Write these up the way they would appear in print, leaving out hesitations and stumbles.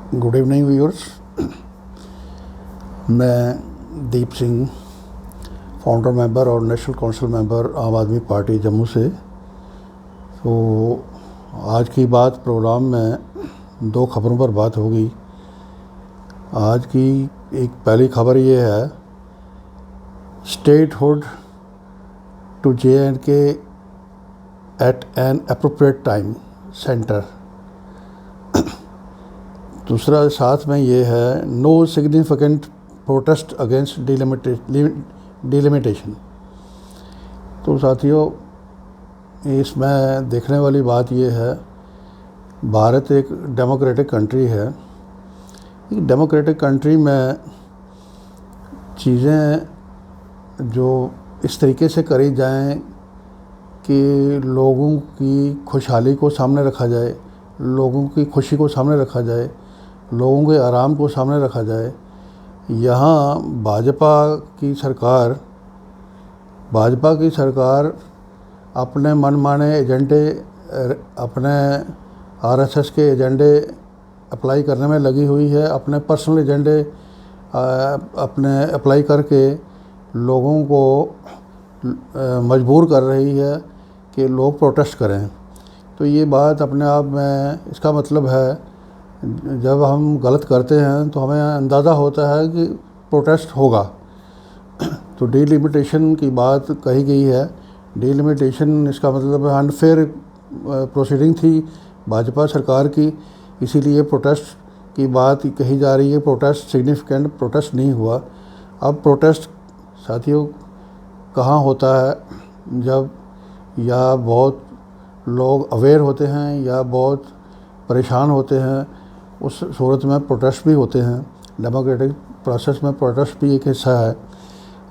Good evening viewers. मैं Deep Singh, founder member और national council member आम आदमी पार्टी जम्मू से। तो आज की बात प्रोग्राम में दो खबरों पर बात होगी। आज की एक पहली खबर ये है, statehood to J&K at an appropriate time centre. दूसरा साथ में ये है, no significant protest against delimitation. तो साथियों, इसमें देखने वाली बात ये है, भारत एक डेमोक्रेटिक कंट्री है। एक डेमोक्रेटिक कंट्री में चीज़ें जो इस तरीके से करी जाएं कि लोगों की खुशहाली को सामने रखा जाए, लोगों की खुशी को सामने रखा जाए, लोगों के आराम को सामने रखा जाए। यहाँ भाजपा की सरकार अपने मनमाने एजेंडे, अपने आरएसएस के एजेंडे अप्लाई करने में लगी हुई है। अपने पर्सनल एजेंडे अपने अप्लाई करके लोगों को मजबूर कर रही है कि लोग प्रोटेस्ट करें। तो ये बात अपने आप में, इसका मतलब है जब हम गलत करते हैं तो हमें अंदाज़ा होता है कि प्रोटेस्ट होगा। तो डिलिमिटेशन की बात कही गई है। डिलिमिटेशन, इसका मतलब है अनफेयर प्रोसीडिंग थी भाजपा सरकार की, इसीलिए प्रोटेस्ट की बात कही जा रही है। प्रोटेस्ट सिग्निफिकेंट प्रोटेस्ट नहीं हुआ। अब प्रोटेस्ट साथियों कहाँ होता है, जब या बहुत लोग अवेयर होते हैं या बहुत परेशान होते हैं, उस सूरत में प्रोटेस्ट भी होते हैं। डेमोक्रेटिक प्रोसेस में प्रोटेस्ट भी एक हिस्सा है।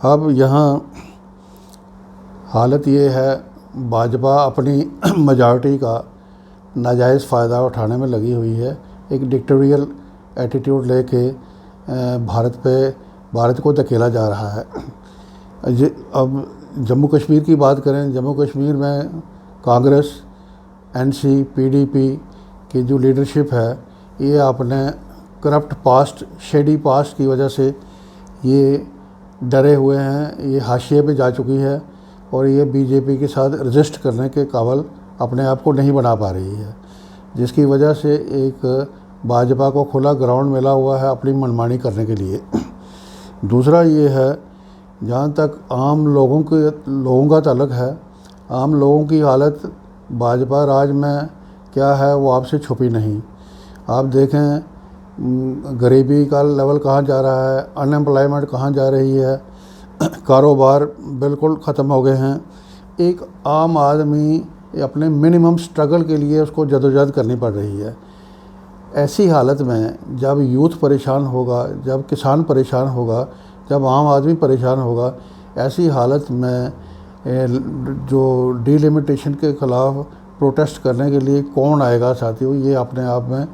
अब यहाँ हालत ये है, भाजपा अपनी मेजॉरिटी का नाजायज़ फ़ायदा उठाने में लगी हुई है। एक डिक्टेटोरियल एटीट्यूड लेके भारत को धकेला जा रहा है। अब जम्मू कश्मीर की बात करें, जम्मू कश्मीर में कांग्रेस, एनसी, पीडीपी की जो लीडरशिप है, ये अपने करप्ट पास्ट, शेडी पास्ट की वजह से ये डरे हुए हैं। ये हाशिए पे जा चुकी है और ये बीजेपी के साथ रजिस्ट करने के काबिल अपने आप को नहीं बना पा रही है, जिसकी वजह से एक भाजपा को खुला ग्राउंड मिला हुआ है अपनी मनमानी करने के लिए। दूसरा ये है, जहाँ तक आम लोगों का ताल्लुक है, आम लोगों की हालत भाजपा राज में क्या है वो आपसे छुपी नहीं। आप देखें गरीबी का लेवल कहाँ जा रहा है, अनएम्प्लॉयमेंट कहाँ जा रही है, कारोबार बिल्कुल ख़त्म हो गए हैं। एक आम आदमी अपने मिनिमम स्ट्रगल के लिए उसको जदोजहद करनी पड़ रही है। ऐसी हालत में जब यूथ परेशान होगा, जब किसान परेशान होगा, जब आम आदमी परेशान होगा, ऐसी हालत में जो डिलिमिटेशन के ख़िलाफ़ प्रोटेस्ट करने के लिए कौन आएगा साथियों? ये अपने आप में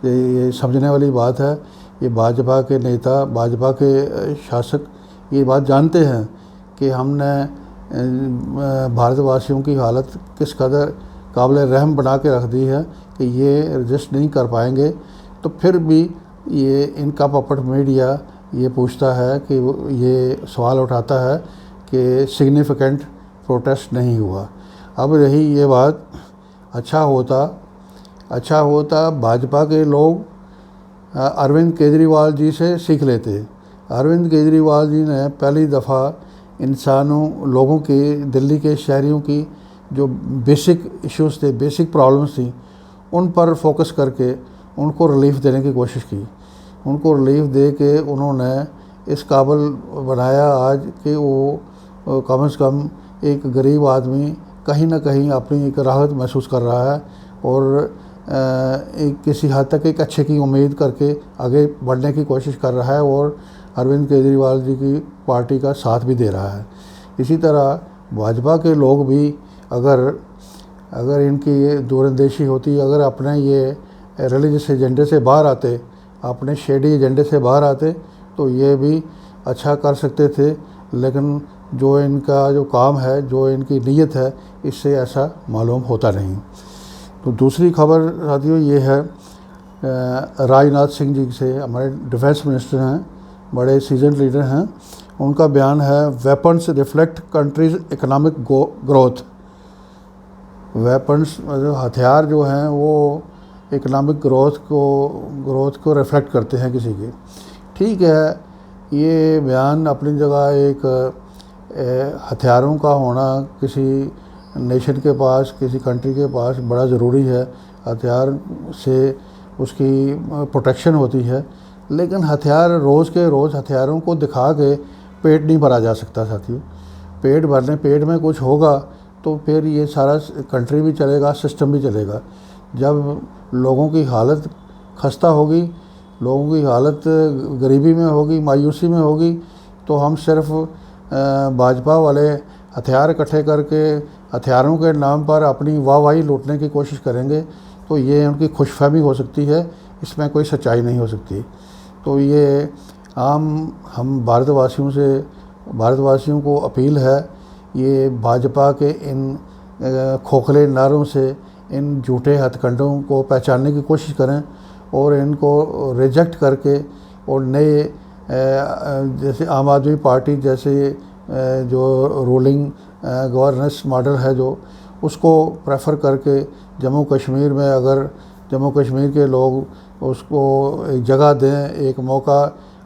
ये समझने वाली बात है। ये भाजपा के नेता, भाजपा के शासक ये बात जानते हैं कि हमने भारतवासियों की हालत किस कदर काबिल रहम बना के रख दी है कि ये रजिस्ट नहीं कर पाएंगे। तो फिर भी ये इनका पपट मीडिया ये पूछता है कि ये सवाल उठाता है कि सिग्निफिकेंट प्रोटेस्ट नहीं हुआ। अब रही ये बात, अच्छा होता भाजपा के लोग अरविंद केजरीवाल जी से सीख लेते। अरविंद केजरीवाल जी ने पहली दफ़ा लोगों की, दिल्ली के शहरियों की जो बेसिक इश्यूज़ थे, बेसिक प्रॉब्लम्स थी, उन पर फोकस करके उनको रिलीफ देने की कोशिश की। उनको रिलीफ दे के उन्होंने इस काबिल बनाया आज कि वो कम से कम एक गरीब आदमी कहीं ना कहीं अपनी एक राहत महसूस कर रहा है और एक किसी हद तक एक अच्छे की उम्मीद करके आगे बढ़ने की कोशिश कर रहा है और अरविंद केजरीवाल जी की पार्टी का साथ भी दे रहा है। इसी तरह भाजपा के लोग भी अगर इनकी ये दूरंदेशी होती, अगर अपने ये रिलीजियस एजेंडे से बाहर आते, अपने शेडी एजेंडे से बाहर आते, तो ये भी अच्छा कर सकते थे। लेकिन जो इनका जो काम है, जो इनकी नीयत है, इससे ऐसा मालूम होता नहीं। तो दूसरी खबर साथियों ये है, राजनाथ सिंह जी से, हमारे डिफेंस मिनिस्टर हैं, बड़े सीजन लीडर हैं। उनका बयान है weapons reflect countries economic growth. Weapons मतलब हथियार जो हैं वो इकोनॉमिक ग्रोथ को रिफ्लेक्ट करते हैं किसी की। ठीक है, ये बयान अपनी जगह एक हथियारों का होना किसी नेशन के पास, किसी कंट्री के पास बड़ा ज़रूरी है। हथियार से उसकी प्रोटेक्शन होती है, लेकिन हथियार रोज़ के रोज़ हथियारों को दिखा के पेट नहीं भरा जा सकता साथियों। पेट में कुछ होगा तो फिर ये सारा कंट्री भी चलेगा, सिस्टम भी चलेगा। जब लोगों की हालत खस्ता होगी, लोगों की हालत गरीबी में होगी, मायूसी में होगी, तो हम सिर्फ भाजपा वाले हथियार इकट्ठे करके हथियारों के नाम पर अपनी वाहवाही लूटने की कोशिश करेंगे तो ये उनकी खुशफहमी हो सकती है, इसमें कोई सच्चाई नहीं हो सकती। तो ये हम भारतवासियों को अपील है, ये भाजपा के इन खोखले नारों से, इन झूठे हथकंडों को पहचानने की कोशिश करें और इनको रिजेक्ट करके और नए जैसे आम आदमी पार्टी जैसे जो रूलिंग गवर्नेंस मॉडल है जो, उसको प्रेफर करके जम्मू कश्मीर में अगर जम्मू कश्मीर के लोग उसको एक जगह दें, एक मौका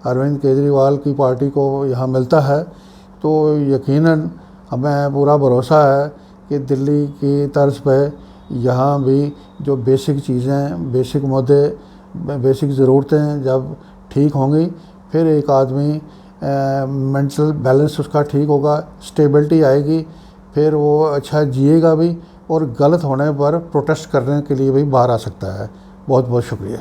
अरविंद केजरीवाल की पार्टी को यहाँ मिलता है, तो यकीनन हमें पूरा भरोसा है कि दिल्ली की तर्ज पे यहाँ भी जो बेसिक चीज़ें, बेसिक मुद्दे, बेसिक ज़रूरतें जब ठीक होंगी, फिर एक आदमी मेंटल बैलेंस उसका ठीक होगा, स्टेबिलिटी आएगी, फिर वो अच्छा जिएगा भी और गलत होने पर प्रोटेस्ट करने के लिए भी बाहर आ सकता है। बहुत बहुत शुक्रिया।